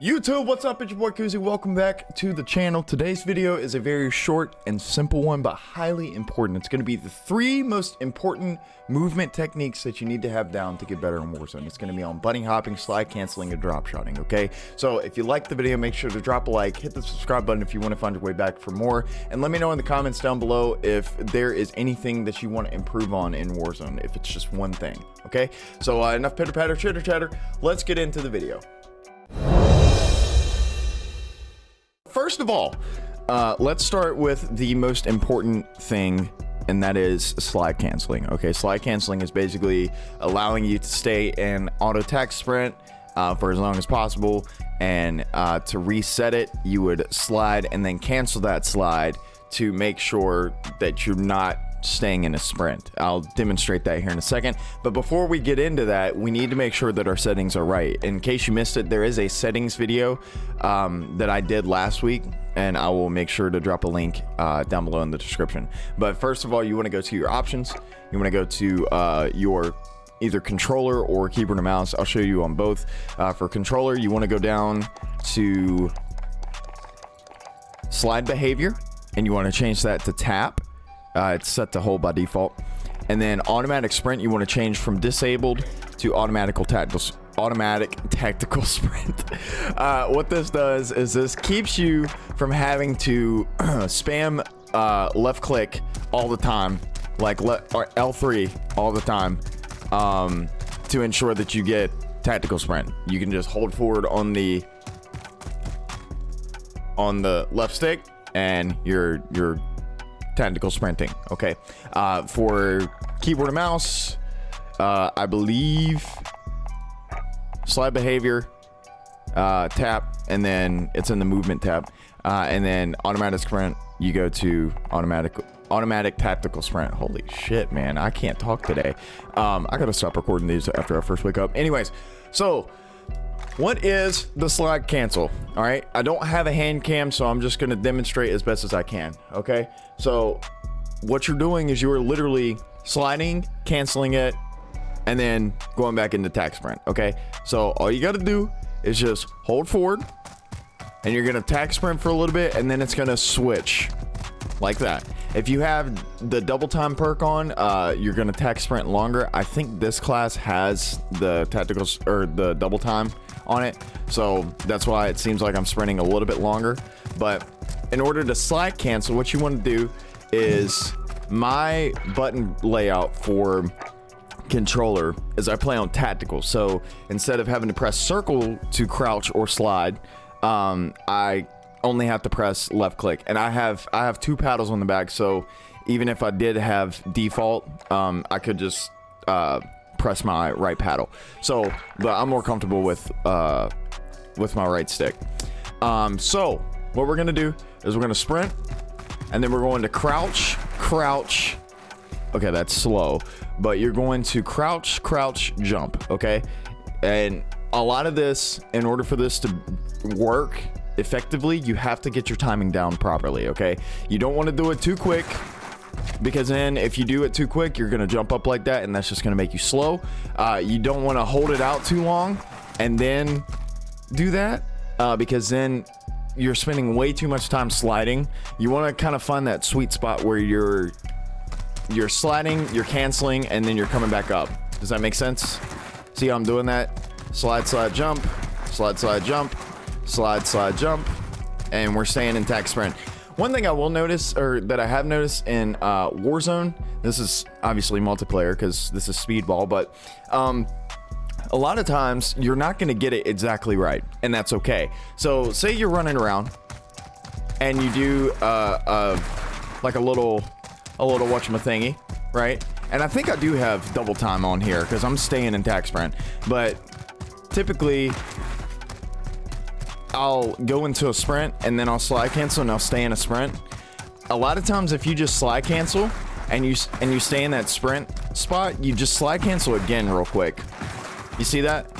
YouTube, what's up? It's your boy Coozie. Welcome back to the channel. Today's video is a very short and simple one, but highly important. It's going to be the 3 most important movement techniques that you need to have down to get better in Warzone. It's going to be on bunny hopping, slide canceling, and drop shotting, okay? So if you like the video, make sure to drop a like, hit the subscribe button if you want to find your way back for more, and let me know in the comments down below if there is anything that you want to improve on in Warzone, if it's just one thing, okay? So enough pitter patter, chitter chatter. Let's get into the video. First of all, let's start with the most important thing, and that is slide canceling. Okay, slide canceling is basically allowing you to stay in auto attack sprint for as long as possible, and to reset it, you would slide and then cancel that slide to make sure that you're not staying in a sprint. I'll demonstrate that here in a second, but before we get into that, we need to make sure that our settings are right. In case you missed it, there is a settings video that I did last week, and I will make sure to drop a link down below in the description. But first of all, you want to go to your options. You want to go to your either controller or keyboard and mouse. I'll show you on both. For controller, you want to go down to slide behavior, and you want to change that to tap. It's set to hold by default. And then automatic sprint, you want to change from disabled to automatic tactical sprint. What this does is this keeps you from having to spam left click all the time, like or L3 all the time, to ensure that you get tactical sprint. You can just hold forward on the left stick and you're tactical sprinting. Okay, for keyboard and mouse, I believe slide behavior, tap, and then it's in the movement tab, and then automatic sprint, you go to automatic tactical sprint. Holy shit, man, I can't talk today. I gotta stop recording these after I first wake up. Anyways, so what is the slide cancel? All right, I don't have a hand cam, so I'm just gonna demonstrate as best as I can. Okay, so what you're doing is you're literally sliding, canceling it, and then going back into tac sprint. Okay, so all you got to do is just hold forward, and you're gonna tac sprint for a little bit, and then it's gonna switch like that. If you have the double time perk on, you're gonna tac sprint longer. I think this class has the tactical or the double time on it, so that's why it seems like I'm sprinting a little bit longer. But in order to slide cancel, what you want to do is, my button layout for controller is I play on tactical, so instead of having to press circle to crouch or slide, I only have to press left click, and I have 2 paddles on the back, so even if I did have default, I could just press my right paddle. So, but I'm more comfortable with my right stick. So what we're gonna do is we're gonna sprint, and then we're going to crouch. Okay, that's slow, but you're going to crouch, jump. Okay, and a lot of this, in order for this to work effectively, you have to get your timing down properly. Okay, you don't want to do it too quick, because then if you do it too quick, you're gonna jump up like that, and that's just gonna make you slow. You don't want to hold it out too long and then do that, because then you're spending way too much time sliding. You want to kind of find that sweet spot where you're sliding, you're canceling, and then you're coming back up. Does that make sense? See how I'm doing that? Slide, jump, slide, jump, slide, jump, and we're staying in tac sprint. One thing I will notice, or that I have noticed in Warzone, this is obviously multiplayer because this is speedball, but a lot of times you're not going to get it exactly right, and that's okay. So say you're running around and you do like a little whatchamathingy, right? And I think I do have double time on here because I'm staying in tac sprint, but typically I'll go into a sprint and then I'll slide cancel and I'll stay in a sprint. A lot of times if you just slide cancel and you stay in that sprint spot, you just slide cancel again real quick. You see that?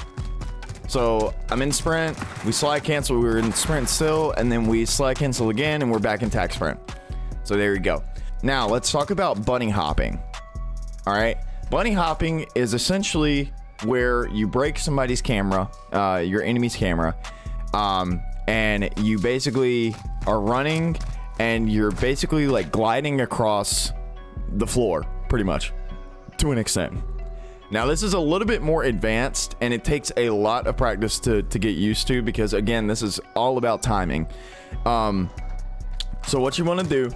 So I'm in sprint, we slide cancel, we were in sprint still, and then we slide cancel again, and we're back in tac sprint. So there you go. Now let's talk about bunny hopping. All right, bunny hopping is essentially where you break somebody's camera, your enemy's camera, and you basically are running and you're basically like gliding across the floor pretty much to an extent. Now this is a little bit more advanced and it takes a lot of practice to get used to, because again, this is all about timing. So what you want to do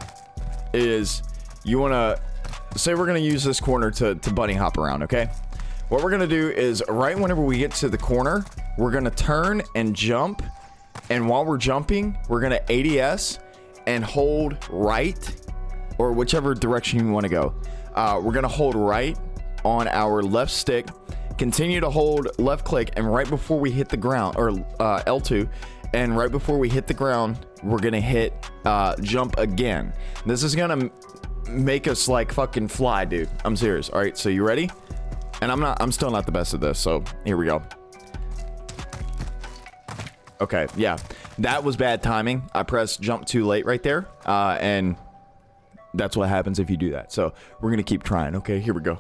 is you want to say we're going to use this corner to bunny hop around. Okay, what we're going to do is right whenever we get to the corner, we're going to turn and jump, and while we're jumping, we're going to ADS and hold right, or whichever direction you want to go. We're going to hold right on our left stick, continue to hold left click, and right before we hit the ground, or L2, and right before we hit the ground, we're gonna hit jump again. This is gonna make us like fucking fly, dude. I'm serious. All right, so you ready? And I'm still not the best at this, so here we go. Okay, yeah, that was bad timing. I pressed jump too late right there, and that's what happens if you do that. So we're gonna keep trying. Okay, here we go.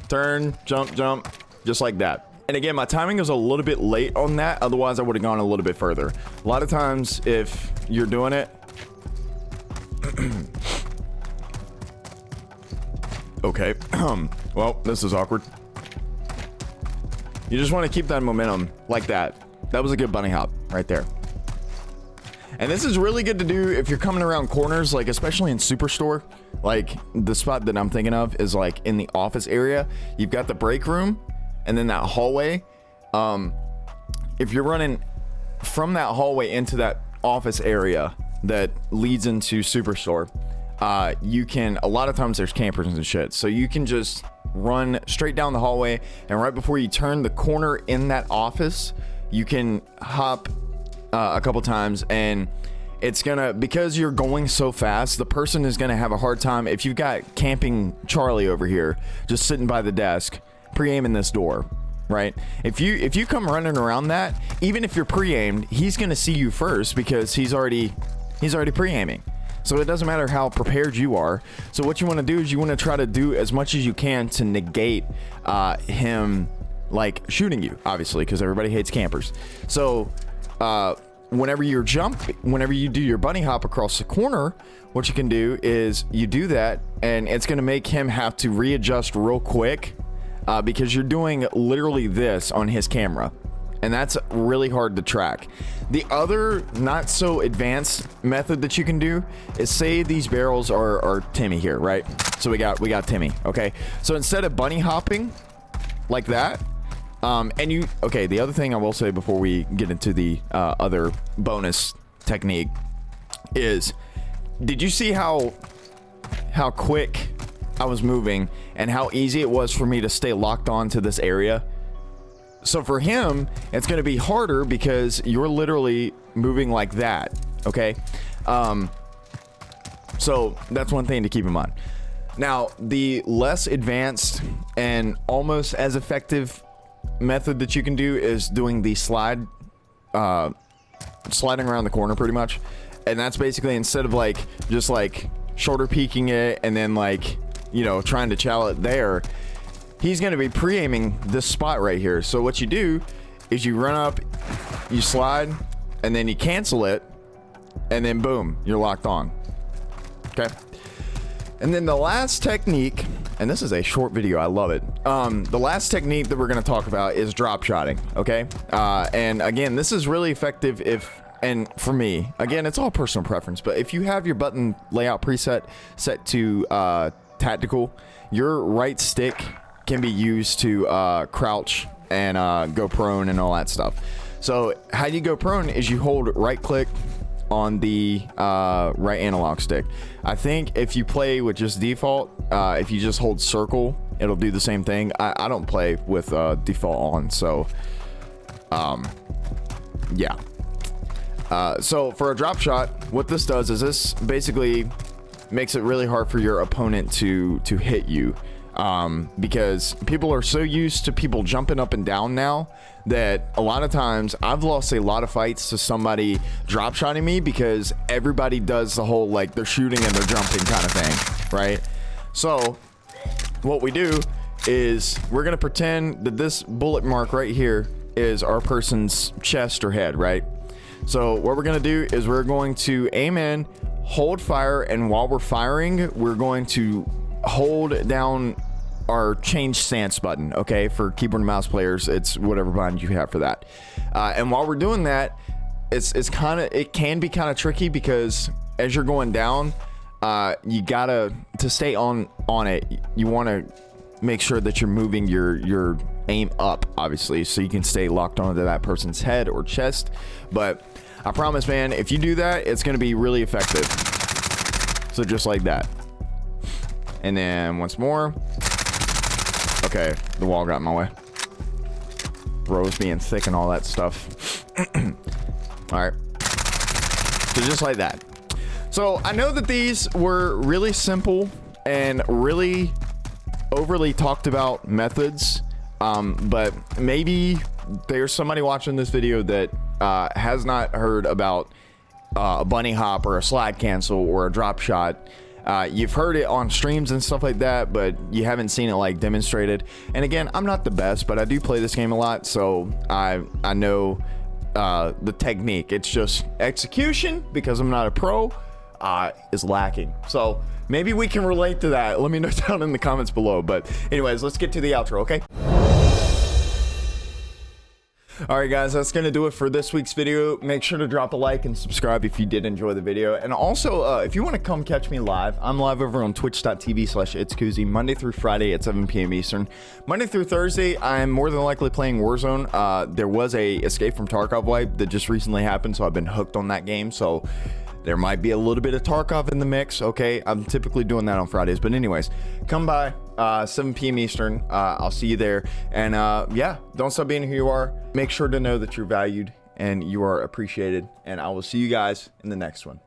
Turn, jump, jump, just like that. And again, my timing was a little bit late on that. Otherwise, I would have gone a little bit further. A lot of times, if you're doing it... Okay. Well, this is awkward. You just want to keep that momentum like that. That was a good bunny hop right there. And this is really good to do if you're coming around corners, like especially in Superstore. Like the spot that I'm thinking of is like in the office area. You've got the break room and then that hallway. If you're running from that hallway into that office area that leads into Superstore, you can, a lot of times there's campers and shit, so you can just run straight down the hallway, and right before you turn the corner in that office, you can hop a couple times, and it's gonna, because you're going so fast, the person is gonna have a hard time. If you've got camping Charlie over here just sitting by the desk pre-aiming this door, right? If you come running around that, even if you're pre-aimed, he's gonna see you first because he's already pre-aiming. So it doesn't matter how prepared you are. So what you want to do is you want to try to do as much as you can to negate him like shooting you, obviously, because everybody hates campers. So whenever you do your bunny hop across the corner, what you can do is you do that, and it's going to make him have to readjust real quick because you're doing literally this on his camera. And that's really hard to track. The other not so advanced method that you can do is, say these barrels are Timmy here, right? So we got Timmy, okay? So instead of bunny hopping like that, the other thing I will say before we get into the other bonus technique is, did you see how quick I was moving and how easy it was for me to stay locked on to this area? So for him, it's going to be harder because you're literally moving like that, okay? So that's one thing to keep in mind. Now, the less advanced and almost as effective method that you can do is doing the sliding around the corner pretty much. And that's basically, instead of like just like shoulder peeking it and then like, you know, trying to chow it there, he's going to be pre-aiming this spot right here. So what you do is you run up, you slide, and then you cancel it, and then boom, you're locked on. Okay. And then the last technique, and this is a short video, I love it. The last technique that we're going to talk about is drop shotting. Okay. And again, this is really effective and for me, again, it's all personal preference, but if you have your button layout preset set to tactical, your right stick can be used to crouch and go prone and all that stuff. So how you go prone is you hold right click on the right analog stick. I think if you play with just default, if you just hold circle, it'll do the same thing. I don't play with default on, so yeah. So for a drop shot, what this does is this basically makes it really hard for your opponent to hit you. Because people are so used to people jumping up and down now that a lot of times I've lost a lot of fights to somebody drop shotting me because everybody does the whole like they're shooting and they're jumping kind of thing, right? So what we do is we're gonna pretend that this bullet mark right here is our person's chest or head, right? So what we're gonna do is we're going to aim in, hold fire, and while we're firing, we're going to hold down our change stance button. Okay, for keyboard and mouse players, it's whatever bind you have for that. And while we're doing that, it can be kind of tricky because as you're going down, you gotta to stay on it. You want to make sure that you're moving your aim up, obviously, so you can stay locked onto that person's head or chest. But I promise, man, if you do that, it's gonna be really effective. So just like that. And then once more. Okay, the wall got in my way. Rows being thick and all that stuff. All right. So just like that. So I know that these were really simple and really overly talked about methods, but maybe there's somebody watching this video that has not heard about a bunny hop or a slide cancel or a drop shot. You've heard it on streams and stuff like that, but you haven't seen it like demonstrated. And again, I'm not the best, but I do play this game a lot, so I know the technique. It's just execution, because I'm not a pro, is lacking. So maybe we can relate to that. Let me know down in the comments below. But anyways, let's get to the outro, okay? All right, guys, that's gonna do it for this week's video. Make sure to drop a like and subscribe if you did enjoy the video. And also, if you want to come catch me live, I'm live over on twitch.tv/itscoozie Monday through Friday at 7 p.m. Eastern. Monday through Thursday, I'm more than likely playing Warzone. There was a Escape from Tarkov wipe that just recently happened, so I've been hooked on that game. So there might be a little bit of Tarkov in the mix, okay? I'm typically doing that on Fridays. But anyways, come by, 7 p.m. Eastern. I'll see you there. And yeah, don't stop being who you are. Make sure to know that you're valued and you are appreciated. And I will see you guys in the next one.